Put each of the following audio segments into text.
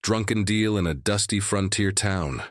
Drunken deal in a dusty frontier town.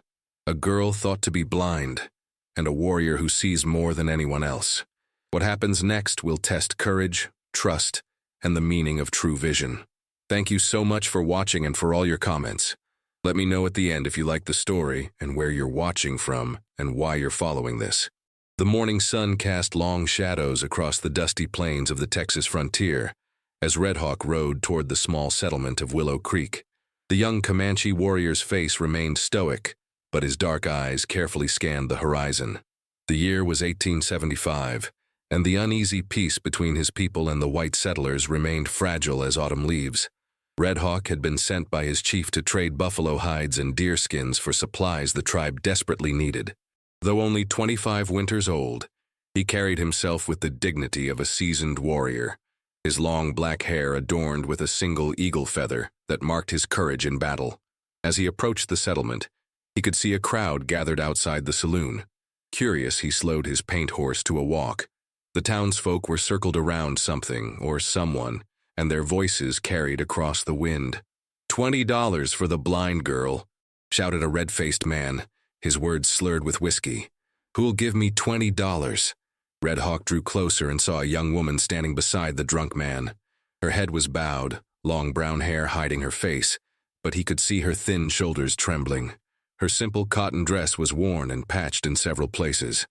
A girl thought to be blind, and a warrior who sees more than anyone else. What happens next will test courage, trust, and the meaning of true vision. Thank you so much for watching and for all your comments. Let me know at the end if you like the story and where you're watching from and why you're following this. The morning sun cast long shadows across the dusty plains of the Texas frontier as Red Hawk rode toward the small settlement of Willow Creek. The young Comanche warrior's face remained stoic, but his dark eyes carefully scanned the horizon. The year was 1875, and the uneasy peace between his people and the white settlers remained fragile as autumn leaves. Red Hawk had been sent by his chief to trade buffalo hides and deer skins for supplies the tribe desperately needed. Though only 25 winters old, he carried himself with the dignity of a seasoned warrior, his long black hair adorned with a single eagle feather that marked his courage in battle. As he approached the settlement, he could see a crowd gathered outside the saloon. Curious, he slowed his paint horse to a walk. The townsfolk were circled around something or someone, and their voices carried across the wind. "$20 for the blind girl," shouted a red-faced man, his words slurred with whiskey. "Who'll give me $20? Red Hawk drew closer and saw a young woman standing beside the drunk man. Her head was bowed, long brown hair hiding her face, but he could see her thin shoulders trembling. Her simple cotton dress was worn and patched in several places.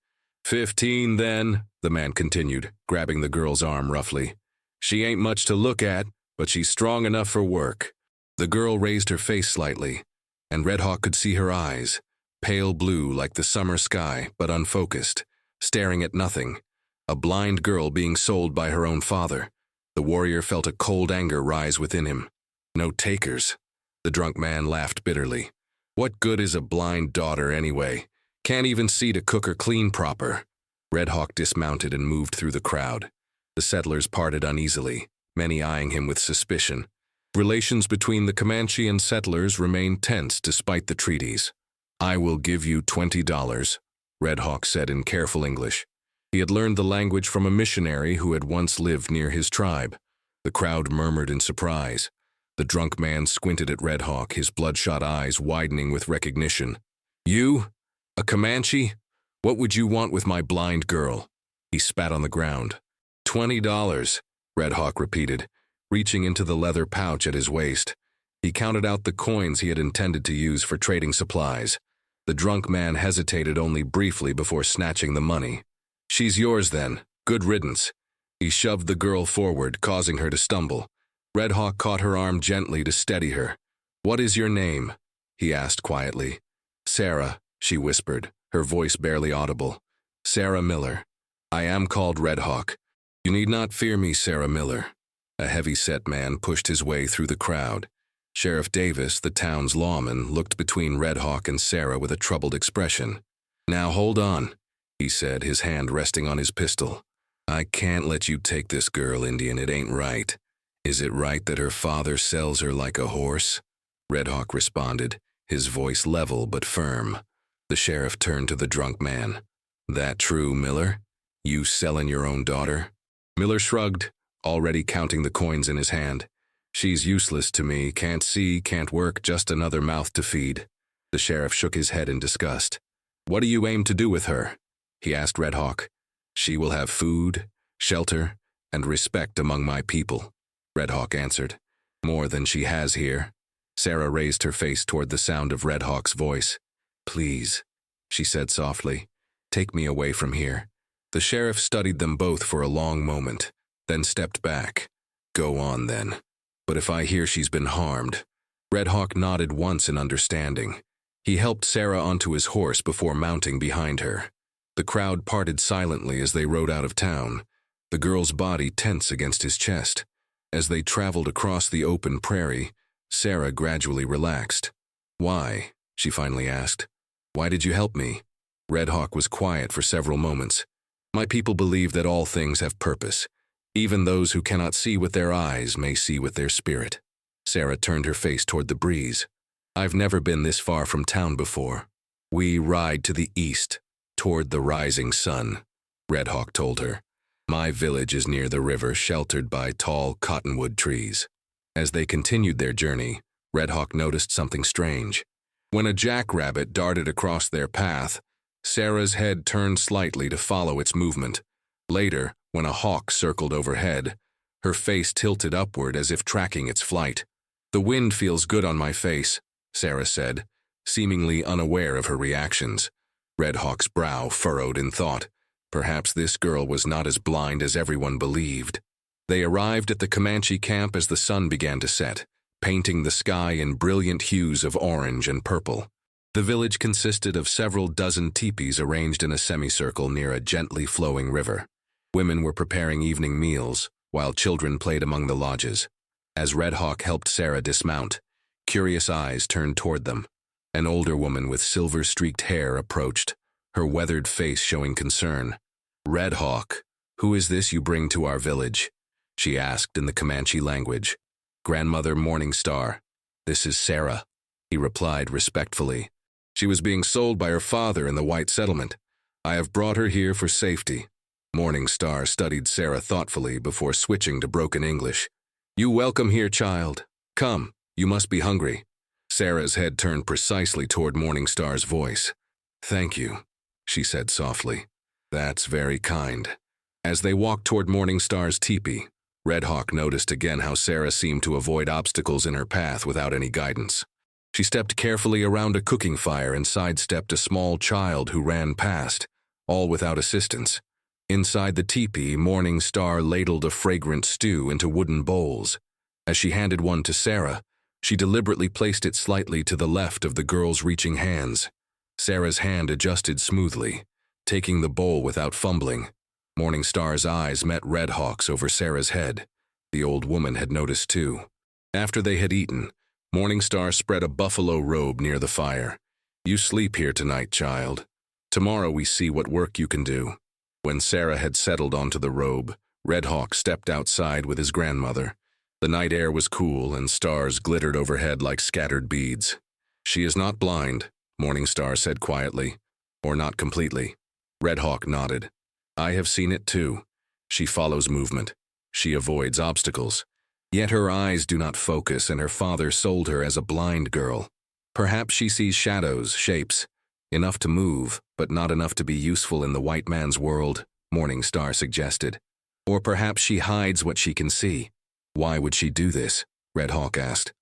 "15 then," the man continued, grabbing the girl's arm roughly. "She ain't much to look at, but she's strong enough for work." The girl raised her face slightly, and Red Hawk could see her eyes, pale blue like the summer sky, but unfocused, staring at nothing. A blind girl being sold by her own father. The warrior felt a cold anger rise within him. "No takers." The drunk man laughed bitterly. "What good is a blind daughter anyway? Can't even see to cook or clean proper." Red Hawk dismounted and moved through the crowd. The settlers parted uneasily, many eyeing him with suspicion. Relations between the Comanche and settlers remained tense despite the treaties. "I will give you $20, Red Hawk said in careful English. He had learned the language from a missionary who had once lived near his tribe. The crowd murmured in surprise. The drunk man squinted at Red Hawk, his bloodshot eyes widening with recognition. "You? A Comanche? What would you want with my blind girl?" He spat on the ground. $20, Red Hawk repeated, reaching into the leather pouch at his waist. He counted out the coins he had intended to use for trading supplies. The drunk man hesitated only briefly before snatching the money. "She's yours then. Good riddance." He shoved the girl forward, causing her to stumble. Red Hawk caught her arm gently to steady her. "What is your name?" he asked quietly. "Sarah," she whispered, her voice barely audible. "Sarah Miller. I am called Red Hawk. You need not fear me, Sarah Miller." A heavy-set man pushed his way through the crowd. Sheriff Davis, the town's lawman, looked between Red Hawk and Sarah with a troubled expression. "Now hold on," he said, his hand resting on his pistol. "I can't let you take this girl, Indian. It ain't right." "Is it right that her father sells her like a horse?" Red Hawk responded, his voice level but firm. The sheriff turned to the drunk man. "That true, Miller? You selling your own daughter?" Miller shrugged, already counting the coins in his hand. "She's useless to me, can't see, can't work, just another mouth to feed." The sheriff shook his head in disgust. "What do you aim to do with her?" he asked Red Hawk. "She will have food, shelter, and respect among my people," Red Hawk answered. "More than she has here." Sarah raised her face toward the sound of Red Hawk's voice. "Please," she said softly, "take me away from here." The sheriff studied them both for a long moment, then stepped back. "Go on, then. But if I hear she's been harmed..." Red Hawk nodded once in understanding. He helped Sarah onto his horse before mounting behind her. The crowd parted silently as they rode out of town, the girl's body tense against his chest. As they traveled across the open prairie, Sarah gradually relaxed. "Why?" she finally asked. "Why did you help me?" Red Hawk was quiet for several moments. "My people believe that all things have purpose. Even those who cannot see with their eyes may see with their spirit." Sarah turned her face toward the breeze. "I've never been this far from town before. We ride to the east, toward the rising sun," Red Hawk told her. "My village is near the river, sheltered by tall cottonwood trees." As they continued their journey, Red Hawk noticed something strange. When a jackrabbit darted across their path, Sarah's head turned slightly to follow its movement. Later, when a hawk circled overhead, her face tilted upward as if tracking its flight. "The wind feels good on my face," Sarah said, seemingly unaware of her reactions. Red Hawk's brow furrowed in thought. Perhaps this girl was not as blind as everyone believed. They arrived at the Comanche camp as the sun began to set, painting the sky in brilliant hues of orange and purple. The village consisted of several dozen teepees arranged in a semicircle near a gently flowing river. Women were preparing evening meals, while children played among the lodges. As Red Hawk helped Sarah dismount, curious eyes turned toward them. An older woman with silver-streaked hair approached, her weathered face showing concern. "Red Hawk, who is this you bring to our village?" she asked in the Comanche language. "Grandmother Morningstar. This is Sarah," he replied respectfully. "She was being sold by her father in the white settlement. I have brought her here for safety." Morningstar studied Sarah thoughtfully before switching to broken English. "You welcome here, child. Come, you must be hungry." Sarah's head turned precisely toward Morningstar's voice. "Thank you," she said softly. "That's very kind." As they walked toward Morningstar's teepee, Red Hawk noticed again how Sarah seemed to avoid obstacles in her path without any guidance. She stepped carefully around a cooking fire and sidestepped a small child who ran past, all without assistance. Inside the teepee, Morningstar ladled a fragrant stew into wooden bowls. As she handed one to Sarah, she deliberately placed it slightly to the left of the girl's reaching hands. Sarah's hand adjusted smoothly, taking the bowl without fumbling. Morningstar's eyes met Red Hawk's over Sarah's head. The old woman had noticed too. After they had eaten, Morningstar spread a buffalo robe near the fire. "You sleep here tonight, child. Tomorrow we see what work you can do." When Sarah had settled onto the robe, Red Hawk stepped outside with his grandmother. The night air was cool and stars glittered overhead like scattered beads. "She is not blind," Morningstar said quietly. "Or not completely." Red Hawk nodded. "I have seen it too. She follows movement. She avoids obstacles. Yet her eyes do not focus, and her father sold her as a blind girl. Perhaps she sees shadows, shapes, enough to move, but not enough to be useful in the white man's world," Morningstar suggested. "Or perhaps she hides what she can see." "Why would she do this?" Red Hawk asked.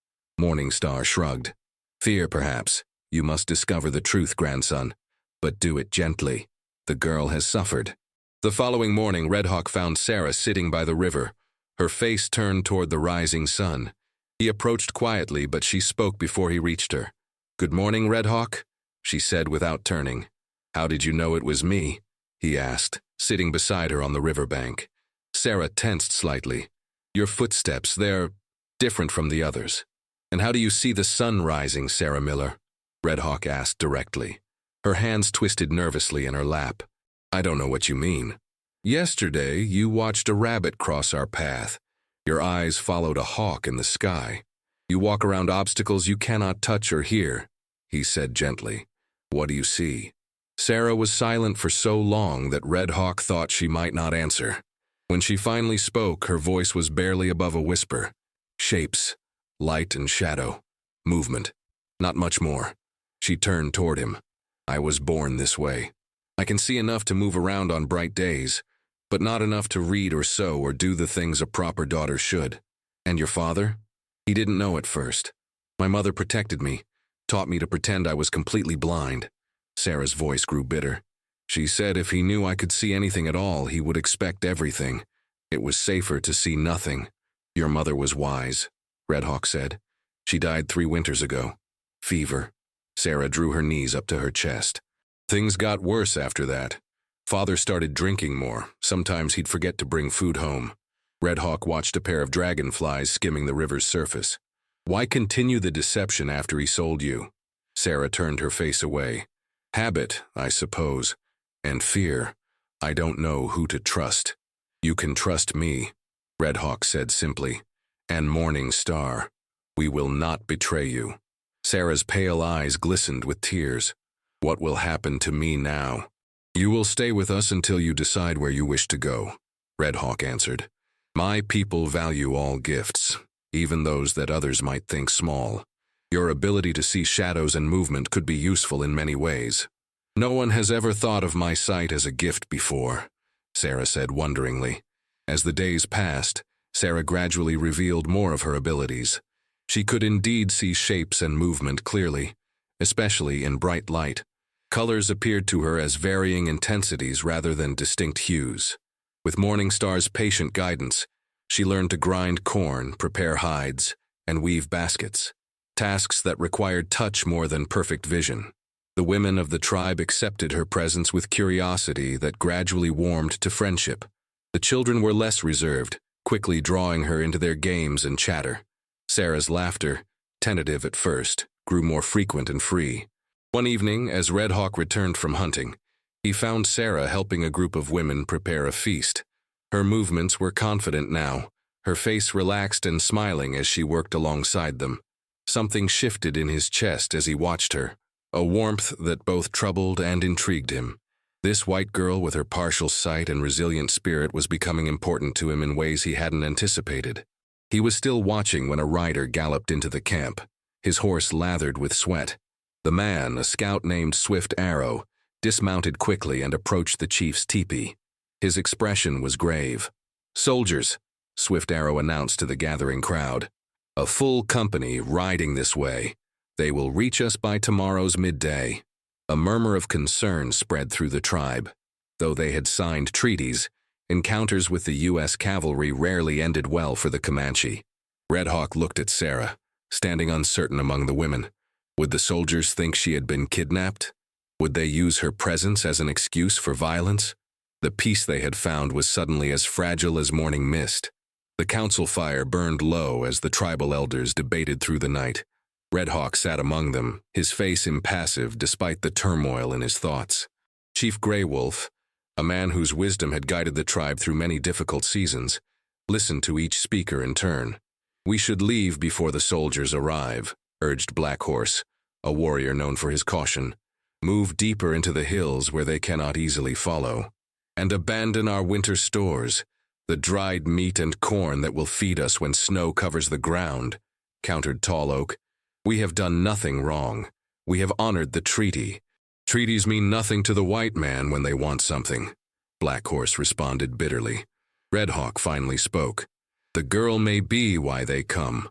Morningstar shrugged. "Fear, perhaps. You must discover the truth, grandson. But do it gently. The girl has suffered." The following morning, Red Hawk found Sarah sitting by the river, her face turned toward the rising sun. He approached quietly, but she spoke before he reached her. "Good morning, Red Hawk," she said without turning. "How did you know it was me?" he asked, sitting beside her on the riverbank. Sarah tensed slightly. "Your footsteps, they're different from the others." "And how do you see the sun rising, Sarah Miller?" Red Hawk asked directly. Her hands twisted nervously in her lap. "I don't know what you mean." "Yesterday, you watched a rabbit cross our path. Your eyes followed a hawk in the sky. You walk around obstacles you cannot touch or hear," he said gently. "What do you see?" Sarah was silent for so long that Red Hawk thought she might not answer. When she finally spoke, her voice was barely above a whisper. "Shapes, light and shadow, movement, not much more." She turned toward him. "I was born this way. I can see enough to move around on bright days, but not enough to read or sew or do the things a proper daughter should." "And your father?" "He didn't know at first. My mother protected me, taught me to pretend I was completely blind." Sarah's voice grew bitter. "She said if he knew I could see anything at all, he would expect everything. It was safer to see nothing." "Your mother was wise," Red Hawk said. "She died 3 winters ago. Fever." Sarah drew her knees up to her chest. "Things got worse after that. Father started drinking more. Sometimes he'd forget to bring food home." Red Hawk watched a pair of dragonflies skimming the river's surface. "Why continue the deception after he sold you?" Sarah turned her face away. "Habit, I suppose. And fear. I don't know who to trust." "You can trust me," Red Hawk said simply. "And Morningstar. We will not betray you." Sarah's pale eyes glistened with tears. "What will happen to me now?" "You will stay with us until you decide where you wish to go," Red Hawk answered. "My people value all gifts, even those that others might think small. Your ability to see shadows and movement could be useful in many ways. No one has ever thought of my sight as a gift before, Sarah said wonderingly. As the days passed, Sarah gradually revealed more of her abilities. She could indeed see shapes and movement clearly, especially in bright light. Colors appeared to her as varying intensities rather than distinct hues. With Morningstar's patient guidance, she learned to grind corn, prepare hides, and weave baskets, tasks that required touch more than perfect vision. The women of the tribe accepted her presence with curiosity that gradually warmed to friendship. The children were less reserved, quickly drawing her into their games and chatter. Sarah's laughter, tentative at first, grew more frequent and free. One evening, as Red Hawk returned from hunting, he found Sarah helping a group of women prepare a feast. Her movements were confident now, her face relaxed and smiling as she worked alongside them. Something shifted in his chest as he watched her, a warmth that both troubled and intrigued him. This white girl with her partial sight and resilient spirit was becoming important to him in ways he hadn't anticipated. He was still watching when a rider galloped into the camp, his horse lathered with sweat. The man, a scout named Swift Arrow, dismounted quickly and approached the chief's teepee. His expression was grave. "Soldiers," Swift Arrow announced to the gathering crowd. "A full company riding this way. They will reach us by tomorrow's midday." A murmur of concern spread through the tribe. Though they had signed treaties, encounters with the U.S. cavalry rarely ended well for the Comanche. Red Hawk looked at Sarah, standing uncertain among the women. Would the soldiers think she had been kidnapped? Would they use her presence as an excuse for violence? The peace they had found was suddenly as fragile as morning mist. The council fire burned low as the tribal elders debated through the night. Red Hawk sat among them, his face impassive despite the turmoil in his thoughts. Chief Gray Wolf, a man whose wisdom had guided the tribe through many difficult seasons, listened to each speaker in turn. "We should leave before the soldiers arrive," urged Black Horse, a warrior known for his caution. "Move deeper into the hills where they cannot easily follow. And abandon our winter stores, the dried meat and corn that will feed us when snow covers the ground," countered Tall Oak. "We have done nothing wrong. We have honored the treaty. Treaties mean nothing to the white man when they want something," Black Horse responded bitterly. Red Hawk finally spoke. "The girl may be why they come.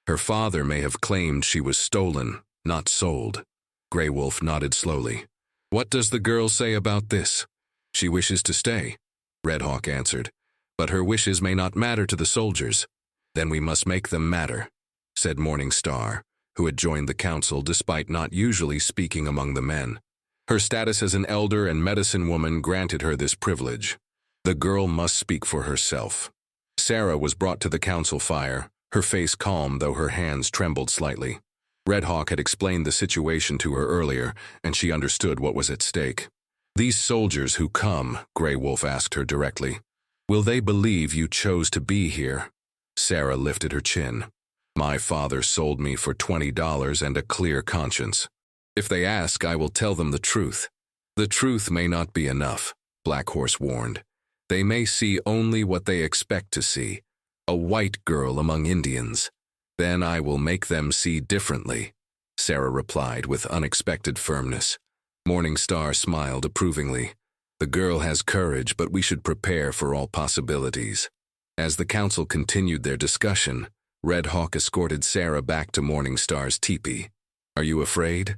Her father may have claimed she was stolen, not sold." Gray Wolf nodded slowly. "What does the girl say about this?" "She wishes to stay," Red Hawk answered. "But her wishes may not matter to the soldiers." "Then we must make them matter," said Morning Star, who had joined the council despite not usually speaking among the men. Her status as an elder and medicine woman granted her this privilege. The girl must speak for herself. Sarah was brought to the council fire, her face calm though her hands trembled slightly. Red Hawk had explained the situation to her earlier, and she understood what was at stake. "These soldiers who come," Gray Wolf asked her directly, "will they believe you chose to be here?" Sarah lifted her chin. "My father sold me for $20 and a clear conscience. If they ask, I will tell them the truth." "The truth may not be enough," Black Horse warned. "They may see only what they expect to see, a white girl among Indians. Then I will make them see differently," Sarah replied with unexpected firmness. Morning Star smiled approvingly. "The girl has courage, but we should prepare for all possibilities." As the council continued their discussion, Red Hawk escorted Sarah back to Morning Star's teepee. "Are you afraid?"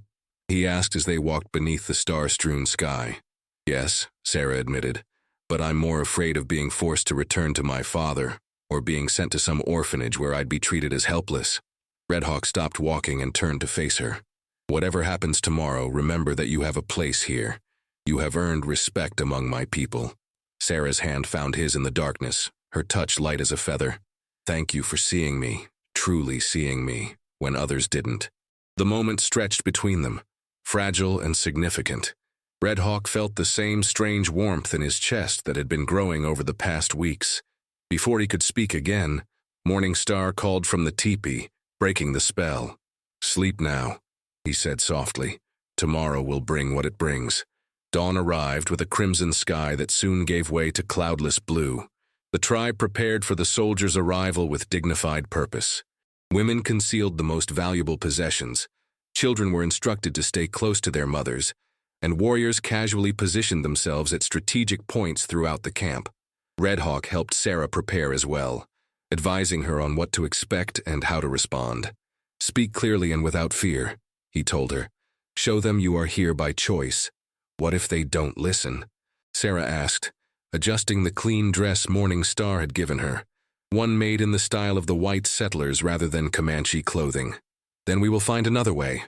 he asked as they walked beneath the star-strewn sky. "Yes," Sarah admitted, "but I'm more afraid of being forced to return to my father, or being sent to some orphanage where I'd be treated as helpless." Red Hawk stopped walking and turned to face her. "Whatever happens tomorrow, remember that you have a place here. You have earned respect among my people." Sarah's hand found his in the darkness, her touch light as a feather. "Thank you for seeing me, truly seeing me, when others didn't." The moment stretched between them, fragile and significant. Red Hawk felt the same strange warmth in his chest that had been growing over the past weeks. Before he could speak again, Morning Star called from the teepee, breaking the spell. "Sleep now," he said softly. "Tomorrow will bring what it brings." Dawn arrived with a crimson sky that soon gave way to cloudless blue. The tribe prepared for the soldiers' arrival with dignified purpose. Women concealed the most valuable possessions, children were instructed to stay close to their mothers, and warriors casually positioned themselves at strategic points throughout the camp. Red Hawk helped Sarah prepare as well, advising her on what to expect and how to respond. "Speak clearly and without fear," he told her. "Show them you are here by choice. What if they don't listen?" Sarah asked, adjusting the clean dress Morning Star had given her, one made in the style of the white settlers rather than Comanche clothing. "Then we will find another way,"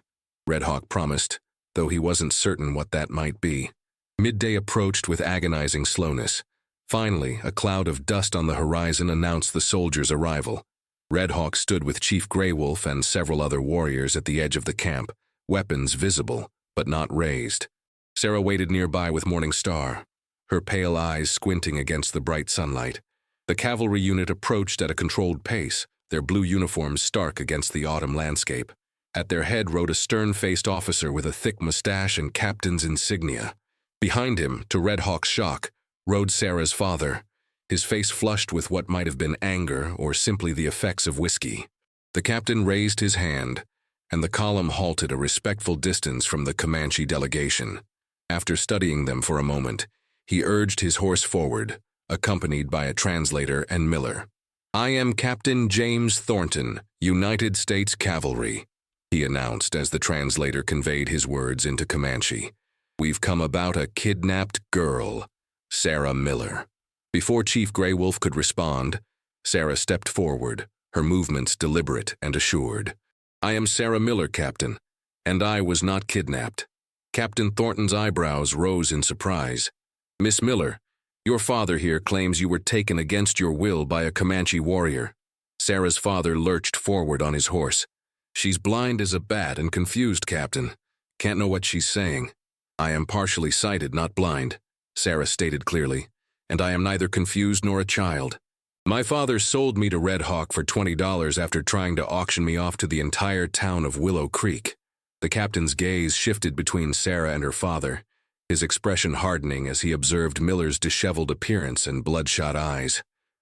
Red Hawk promised, though he wasn't certain what that might be. Midday approached with agonizing slowness. Finally, a cloud of dust on the horizon announced the soldiers' arrival. Red Hawk stood with Chief Grey Wolf and several other warriors at the edge of the camp, weapons visible, but not raised. Sarah waited nearby with Morning Star, her pale eyes squinting against the bright sunlight. The cavalry unit approached at a controlled pace, their blue uniforms stark against the autumn landscape. At their head rode a stern-faced officer with a thick mustache and captain's insignia. Behind him, to Red Hawk's shock, rode Sarah's father, his face flushed with what might have been anger or simply the effects of whiskey. The captain raised his hand, and the column halted a respectful distance from the Comanche delegation. After studying them for a moment, he urged his horse forward, accompanied by a translator and miller. "I am Captain James Thornton, United States Cavalry," he announced as the translator conveyed his words into Comanche. "We've come about a kidnapped girl, Sarah Miller." Before Chief Grey Wolf could respond, Sarah stepped forward, her movements deliberate and assured. "I am Sarah Miller, Captain, and I was not kidnapped." Captain Thornton's eyebrows rose in surprise. "Miss Miller, your father here claims you were taken against your will by a Comanche warrior." Sarah's father lurched forward on his horse. "She's blind as a bat and confused, Captain. Can't know what she's saying." "I am partially sighted, not blind," Sarah stated clearly, "and I am neither confused nor a child. My father sold me to Red Hawk for $20 after trying to auction me off to the entire town of Willow Creek." The captain's gaze shifted between Sarah and her father, his expression hardening as he observed Miller's disheveled appearance and bloodshot eyes.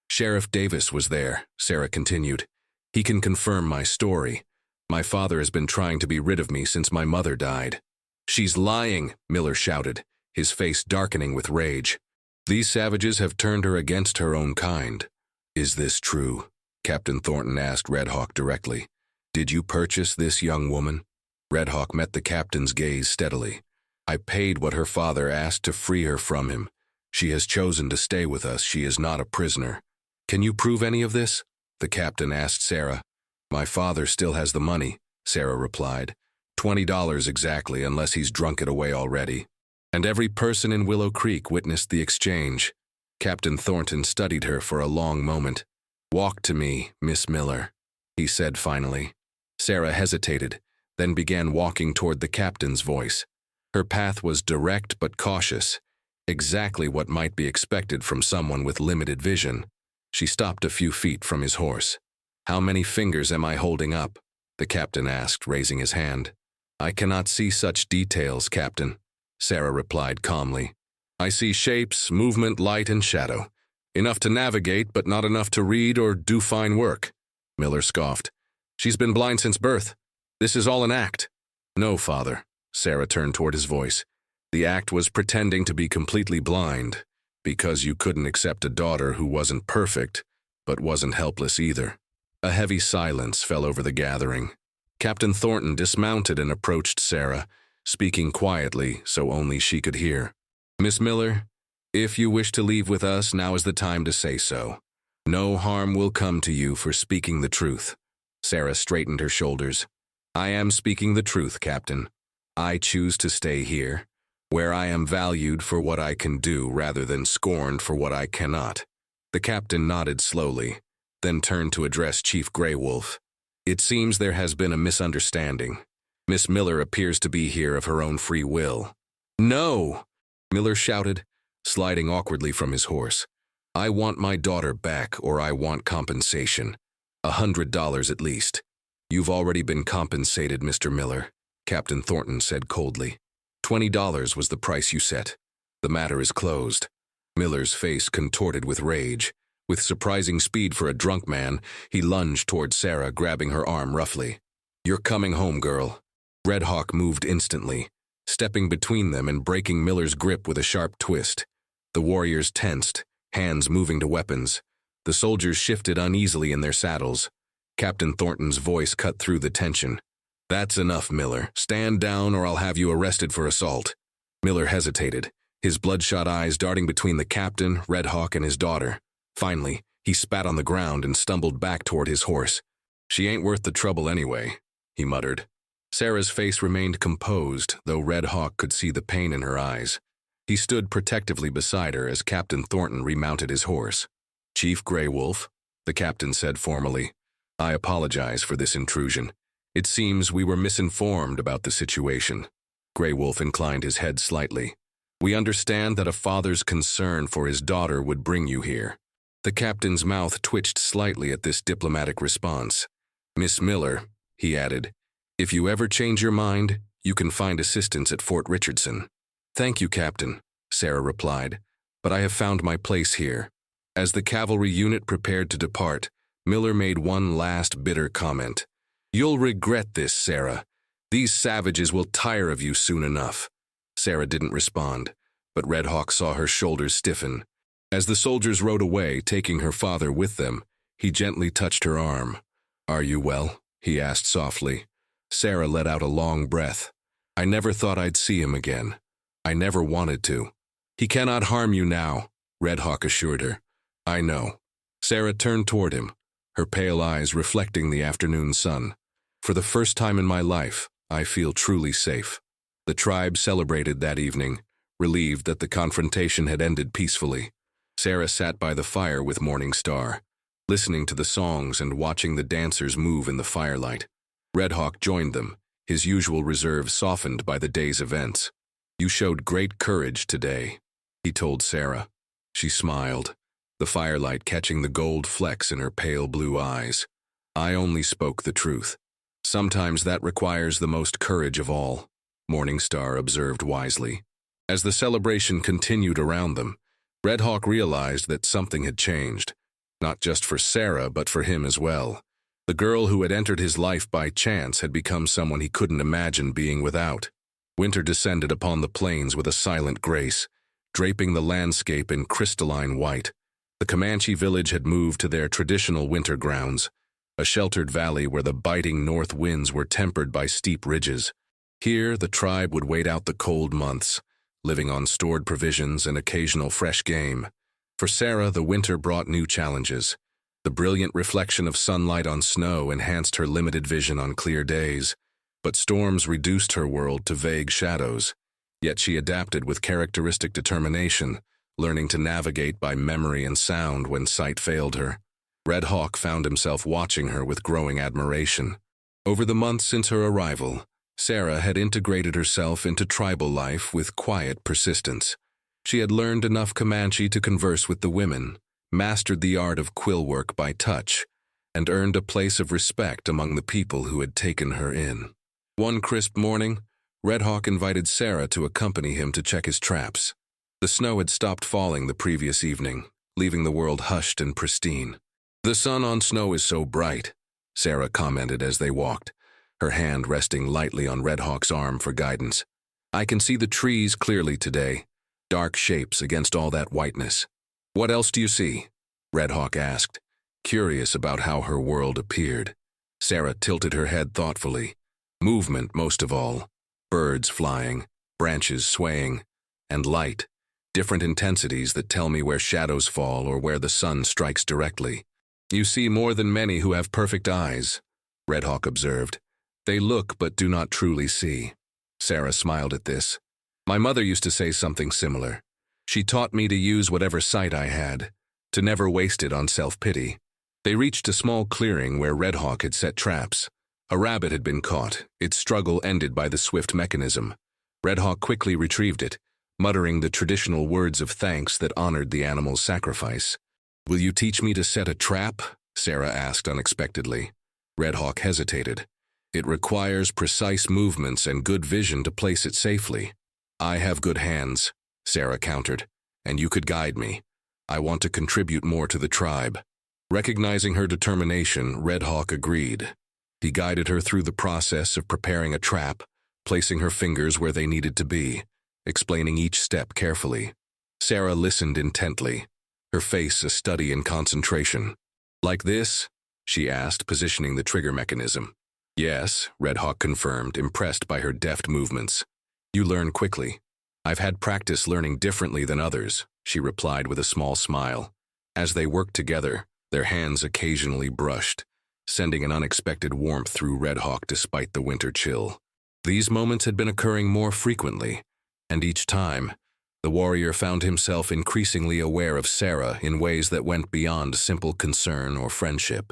"Sheriff Davis was there," Sarah continued. "He can confirm my story. My father has been trying to be rid of me since my mother died." "She's lying," Miller shouted, his face darkening with rage. "These savages have turned her against her own kind." "Is this true?" Captain Thornton asked Red Hawk directly. "Did you purchase this young woman?" Red Hawk met the captain's gaze steadily. "I paid what her father asked to free her from him. She has chosen to stay with us. She is not a prisoner." "Can you prove any of this?" the captain asked Sarah. "My father still has the money," Sarah replied. $20 exactly, unless he's drunk it away already. And every person in Willow Creek witnessed the exchange. Captain Thornton studied her for a long moment. "Walk to me, Miss Miller," he said finally. Sarah hesitated, then began walking toward the captain's voice. Her path was direct but cautious, exactly what might be expected from someone with limited vision. She stopped a few feet from his horse. "How many fingers am I holding up?" the captain asked, raising his hand. "I cannot see such details, Captain," Sarah replied calmly. "I see shapes, movement, light, and shadow. Enough to navigate, but not enough to read or do fine work." Miller scoffed. "She's been blind since birth. This is all an act." "No, father." Sarah turned toward his voice. "The act was pretending to be completely blind, because you couldn't accept a daughter who wasn't perfect, but wasn't helpless either." A heavy silence fell over the gathering. Captain Thornton dismounted and approached Sarah, speaking quietly so only she could hear. "Miss Miller, if you wish to leave with us, now is the time to say so. No harm will come to you for speaking the truth." Sarah straightened her shoulders. "I am speaking the truth, Captain. I choose to stay here, where I am valued for what I can do rather than scorned for what I cannot." The captain nodded slowly, then turned to address Chief Grey Wolf. "It seems there has been a misunderstanding. Miss Miller appears to be here of her own free will." "No!" Miller shouted, sliding awkwardly from his horse. "I want my daughter back, or I want compensation. $100 at least." "You've already been compensated, Mr. Miller," Captain Thornton said coldly. $20 was the price you set. The matter is closed." Miller's face contorted with rage, With surprising speed for a drunk man, he lunged toward Sarah, grabbing her arm roughly. "You're coming home, girl." Red Hawk moved instantly, stepping between them and breaking Miller's grip with a sharp twist. The warriors tensed, hands moving to weapons. The soldiers shifted uneasily in their saddles. Captain Thornton's voice cut through the tension. "That's enough, Miller. Stand down or I'll have you arrested for assault." Miller hesitated, his bloodshot eyes darting between the captain, Red Hawk, and his daughter. Finally, he spat on the ground and stumbled back toward his horse. "She ain't worth the trouble anyway," he muttered. Sarah's face remained composed, though Red Hawk could see the pain in her eyes. He stood protectively beside her as Captain Thornton remounted his horse. "Chief Grey Wolf," the captain said formally, "I apologize for this intrusion. It seems we were misinformed about the situation." Grey Wolf inclined his head slightly. "We understand that a father's concern for his daughter would bring you here." The captain's mouth twitched slightly at this diplomatic response. "Miss Miller," he added, "if you ever change your mind, you can find assistance at Fort Richardson." "Thank you, Captain," Sarah replied, "but I have found my place here." As the cavalry unit prepared to depart, Miller made one last bitter comment. "You'll regret this, Sarah. These savages will tire of you soon enough." Sarah didn't respond, but Red Hawk saw her shoulders stiffen. As the soldiers rode away, taking her father with them, he gently touched her arm. "Are you well?" he asked softly. Sarah let out a long breath. "I never thought I'd see him again. I never wanted to." "He cannot harm you now," Red Hawk assured her. "I know." Sarah turned toward him, her pale eyes reflecting the afternoon sun. "For the first time in my life, I feel truly safe." The tribe celebrated that evening, relieved that the confrontation had ended peacefully. Sarah sat by the fire with Morning Star, listening to the songs and watching the dancers move in the firelight. Red Hawk joined them, his usual reserve softened by the day's events. "You showed great courage today," he told Sarah. She smiled, the firelight catching the gold flecks in her pale blue eyes. "I only spoke the truth. Sometimes that requires the most courage of all," Morning Star observed wisely. As the celebration continued around them, Red Hawk realized that something had changed, not just for Sarah, but for him as well. The girl who had entered his life by chance had become someone he couldn't imagine being without. Winter descended upon the plains with a silent grace, draping the landscape in crystalline white. The Comanche village had moved to their traditional winter grounds, a sheltered valley where the biting north winds were tempered by steep ridges. Here, the tribe would wait out the cold months, living on stored provisions and occasional fresh game. For Sarah, the winter brought new challenges. The brilliant reflection of sunlight on snow enhanced her limited vision on clear days, but storms reduced her world to vague shadows. Yet she adapted with characteristic determination, learning to navigate by memory and sound when sight failed her. Red Hawk found himself watching her with growing admiration. Over the months since her arrival, Sarah had integrated herself into tribal life with quiet persistence. She had learned enough Comanche to converse with the women, mastered the art of quill work by touch, and earned a place of respect among the people who had taken her in. One crisp morning, Red Hawk invited Sarah to accompany him to check his traps. The snow had stopped falling the previous evening, leaving the world hushed and pristine. "The sun on snow is so bright," Sarah commented as they walked, her hand resting lightly on Red Hawk's arm for guidance. "I can see the trees clearly today, dark shapes against all that whiteness." "What else do you see?" Red Hawk asked, curious about how her world appeared. Sarah tilted her head thoughtfully. "Movement, most of all. Birds flying, branches swaying, and light, different intensities that tell me where shadows fall or where the sun strikes directly." "You see more than many who have perfect eyes," Red Hawk observed. "They look but do not truly see." Sarah smiled at this. "My mother used to say something similar. She taught me to use whatever sight I had, to never waste it on self-pity." They reached a small clearing where Red Hawk had set traps. A rabbit had been caught, its struggle ended by the swift mechanism. Red Hawk quickly retrieved it, muttering the traditional words of thanks that honored the animal's sacrifice. "Will you teach me to set a trap?" Sarah asked unexpectedly. Red Hawk hesitated. "It requires precise movements and good vision to place it safely." "I have good hands," Sarah countered, "and you could guide me." I want to contribute more to the tribe. Recognizing her determination, Red Hawk agreed. He guided her through the process of preparing a trap, placing her fingers where they needed to be, explaining each step carefully. Sarah listened intently, her face a study in concentration. Like this? She asked, positioning the trigger mechanism. Yes, Red Hawk confirmed, impressed by her deft movements. You learn quickly. I've had practice learning differently than others, she replied with a small smile. As they worked together, their hands occasionally brushed, sending an unexpected warmth through Red Hawk despite the winter chill. These moments had been occurring more frequently, and each time, the warrior found himself increasingly aware of Sarah in ways that went beyond simple concern or friendship.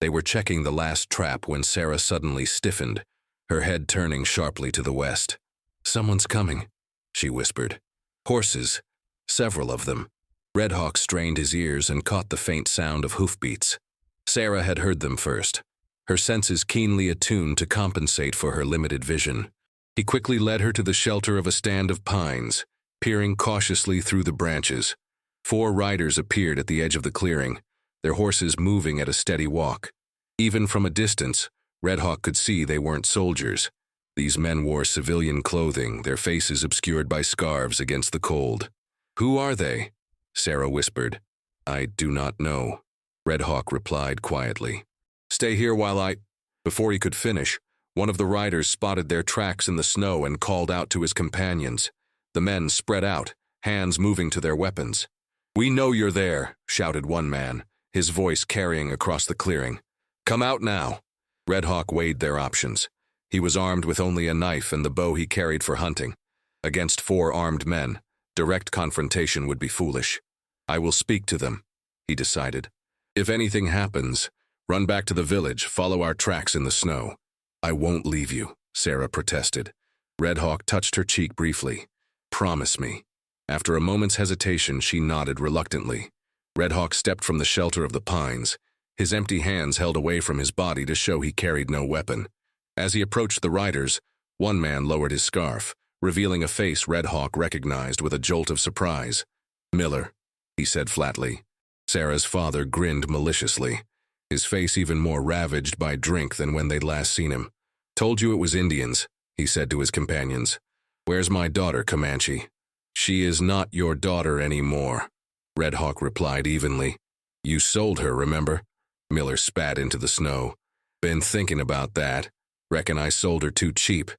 They were checking the last trap when Sarah suddenly stiffened, her head turning sharply to the west. Someone's coming, she whispered. Horses, several of them. Red Hawk strained his ears and caught the faint sound of hoofbeats. Sarah had heard them first, her senses keenly attuned to compensate for her limited vision. He quickly led her to the shelter of a stand of pines, peering cautiously through the branches. 4 riders appeared at the edge of the clearing, their horses moving at a steady walk. Even from a distance, Red Hawk could see they weren't soldiers. These men wore civilian clothing, their faces obscured by scarves against the cold. Who are they? Sarah whispered. I do not know, Red Hawk replied quietly. Stay here while I... Before he could finish, one of the riders spotted their tracks in the snow and called out to his companions. The men spread out, hands moving to their weapons. We know you're there, shouted one man, his voice carrying across the clearing. Come out now. Red Hawk weighed their options. He was armed with only a knife and the bow he carried for hunting. Against 4 armed men, direct confrontation would be foolish. I will speak to them, he decided. If anything happens, run back to the village, follow our tracks in the snow. I won't leave you, Sarah protested. Red Hawk touched her cheek briefly. Promise me. After a moment's hesitation, she nodded reluctantly. Red Hawk stepped from the shelter of the pines, his empty hands held away from his body to show he carried no weapon. As he approached the riders, one man lowered his scarf, revealing a face Red Hawk recognized with a jolt of surprise. Miller, he said flatly. Sarah's father grinned maliciously, his face even more ravaged by drink than when they'd last seen him. Told you it was Indians, he said to his companions. Where's my daughter, Comanche? She is not your daughter anymore, Red Hawk replied evenly. You sold her, remember? Miller spat into the snow. Been thinking about that. Reckon I sold her too cheap.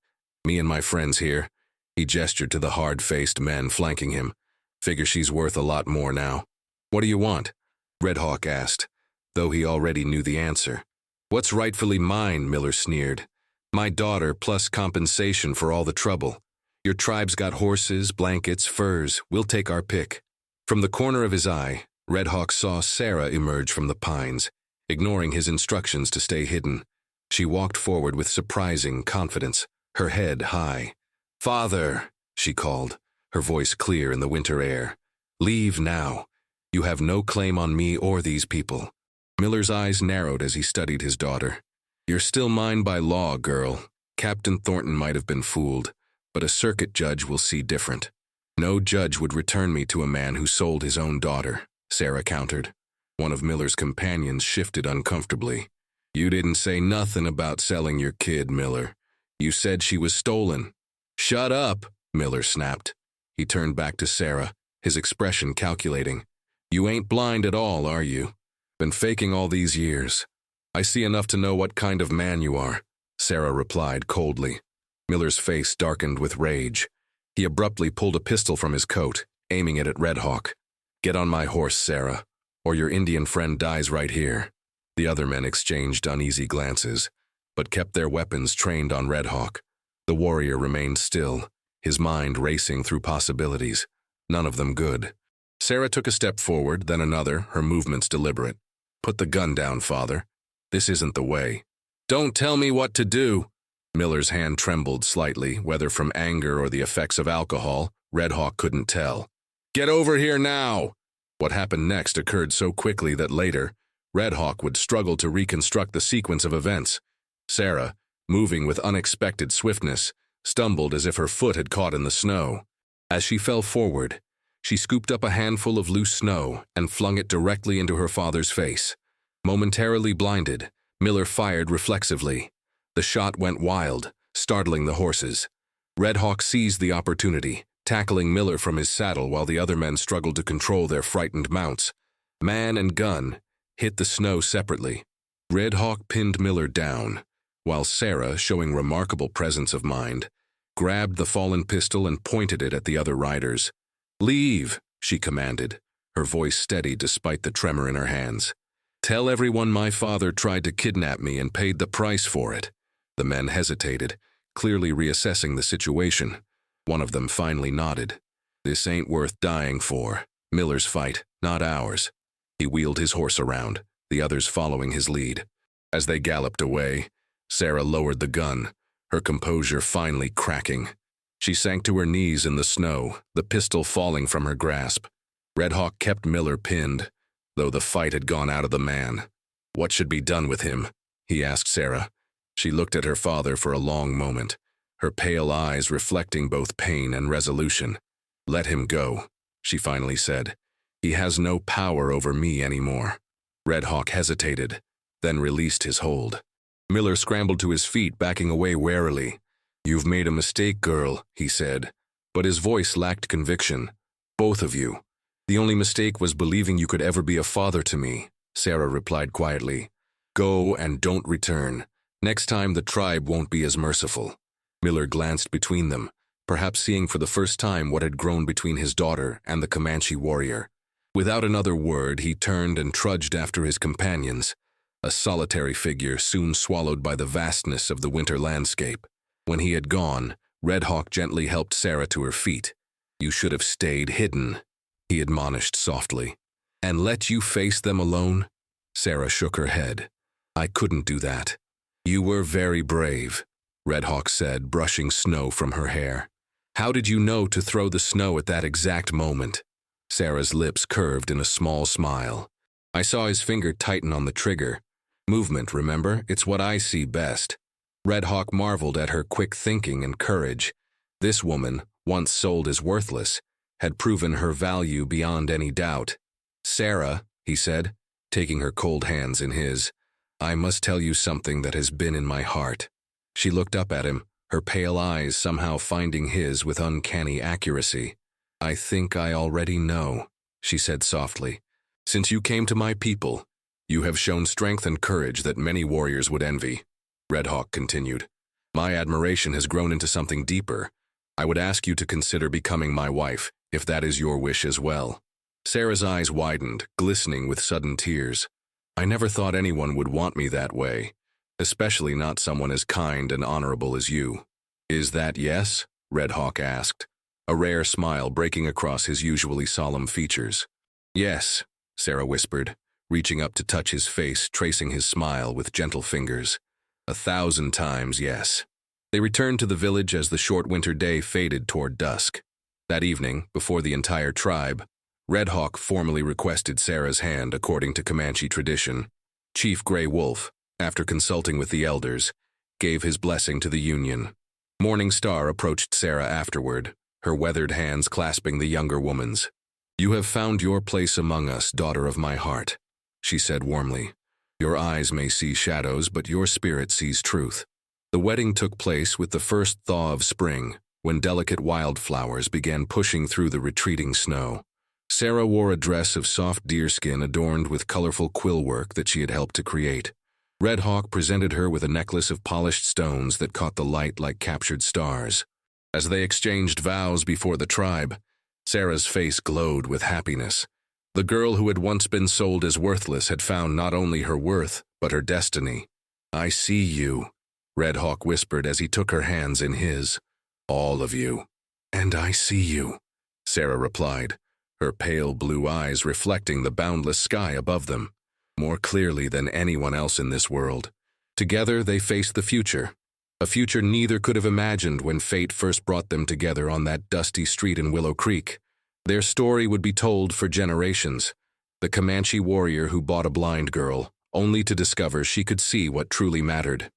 Me and my friends here. He gestured to the hard-faced men flanking him. Figure she's worth a lot more now. What do you want? Red Hawk asked, though he already knew the answer. What's rightfully mine, Miller sneered. My daughter plus compensation for all the trouble. Your tribe's got horses, blankets, furs. We'll take our pick. From the corner of his eye, Red Hawk saw Sarah emerge from the pines, ignoring his instructions to stay hidden. She walked forward with surprising confidence, her head high. Father, she called, her voice clear in the winter air. Leave now. You have no claim on me or these people. Miller's eyes narrowed as he studied his daughter. You're still mine by law, girl. Captain Thornton might have been fooled, but a circuit judge will see different. No judge would return me to a man who sold his own daughter, Sarah countered. One of Miller's companions shifted uncomfortably. You didn't say nothing about selling your kid, Miller. You said she was stolen. Shut up, Miller snapped. He turned back to Sarah, his expression calculating. You ain't blind at all, are you? Been faking all these years. I see enough to know what kind of man you are, Sarah replied coldly. Miller's face darkened with rage. He abruptly pulled a pistol from his coat, aiming it at Red Hawk. Get on my horse, Sarah, or your Indian friend dies right here. The other men exchanged uneasy glances, but kept their weapons trained on Red Hawk. The warrior remained still, his mind racing through possibilities, none of them good. Sarah took a step forward, then another, her movements deliberate. Put the gun down, father. This isn't the way. Don't tell me what to do. Miller's hand trembled slightly, whether from anger or the effects of alcohol, Red Hawk couldn't tell. Get over here now! What happened next occurred so quickly that later, Red Hawk would struggle to reconstruct the sequence of events. Sarah, moving with unexpected swiftness, stumbled as if her foot had caught in the snow. As she fell forward, She scooped up a handful of loose snow and flung it directly into her father's face. Momentarily blinded, Miller fired reflexively. The shot went wild, startling the horses. Red Hawk seized the opportunity, tackling Miller from his saddle while the other men struggled to control their frightened mounts. Man and gun hit the snow separately. Red Hawk pinned Miller down, while Sarah, showing remarkable presence of mind, grabbed the fallen pistol and pointed it at the other riders. "Leave," she commanded, her voice steady despite the tremor in her hands. "Tell everyone my father tried to kidnap me and paid the price for it." The men hesitated, clearly reassessing the situation. One of them finally nodded. "This ain't worth dying for. Miller's fight, not ours." He wheeled his horse around, the others following his lead. As they galloped away, Sarah lowered the gun, her composure finally cracking. She sank to her knees in the snow, the pistol falling from her grasp. Red Hawk kept Miller pinned, though the fight had gone out of the man. "What should be done with him?" he asked Sarah. She looked at her father for a long moment, her pale eyes reflecting both pain and resolution. "Let him go," she finally said. "He has no power over me anymore." Red Hawk hesitated, then released his hold. Miller scrambled to his feet, backing away warily. "You've made a mistake, girl," he said, but his voice lacked conviction. "Both of you. The only mistake was believing you could ever be a father to me," Sarah replied quietly. "Go and don't return. Next time the tribe won't be as merciful." Miller glanced between them, perhaps seeing for the first time what had grown between his daughter and the Comanche warrior. Without another word, he turned and trudged after his companions, a solitary figure soon swallowed by the vastness of the winter landscape. When he had gone, Red Hawk gently helped Sarah to her feet. "You should have stayed hidden," he admonished softly. "And let you face them alone?" Sarah shook her head. "I couldn't do that." "You were very brave," Red Hawk said, brushing snow from her hair. "How did you know to throw the snow at that exact moment?" Sarah's lips curved in a small smile. "I saw his finger tighten on the trigger. Movement, remember? It's what I see best." Red Hawk marveled at her quick thinking and courage. This woman, once sold as worthless, had proven her value beyond any doubt. "Sarah," he said, taking her cold hands in his, "I must tell you something that has been in my heart." She looked up at him, her pale eyes somehow finding his with uncanny accuracy. "I think I already know," she said softly. "Since you came to my people, you have shown strength and courage that many warriors would envy." Red Hawk continued. "My admiration has grown into something deeper. I would ask you to consider becoming my wife, if that is your wish as well." Sarah's eyes widened, glistening with sudden tears. "I never thought anyone would want me that way, especially not someone as kind and honorable as you." "Is that yes?" Red Hawk asked, a rare smile breaking across his usually solemn features. "Yes," Sarah whispered, reaching up to touch his face, tracing his smile with gentle fingers. "1,000 times yes." They returned to the village as the short winter day faded toward dusk. That evening, before the entire tribe, Red Hawk formally requested Sarah's hand according to Comanche tradition. Chief Gray Wolf, after consulting with the elders, gave his blessing to the union. Morning Star approached Sarah afterward, her weathered hands clasping the younger woman's. "You have found your place among us, daughter of my heart," she said warmly. "Your eyes may see shadows, but your spirit sees truth." The wedding took place with the first thaw of spring, when delicate wildflowers began pushing through the retreating snow. Sarah wore a dress of soft deerskin adorned with colorful quill work that she had helped to create. Red Hawk presented her with a necklace of polished stones that caught the light like captured stars. As they exchanged vows before the tribe, Sarah's face glowed with happiness. The girl who had once been sold as worthless had found not only her worth, but her destiny. "I see you," Red Hawk whispered as he took her hands in his. "All of you." "And I see you," Sarah replied, her pale blue eyes reflecting the boundless sky above them, more clearly than anyone else in this world. Together they faced the future, a future neither could have imagined when fate first brought them together on that dusty street in Willow Creek. Their story would be told for generations. The Comanche warrior who bought a blind girl, only to discover she could see what truly mattered.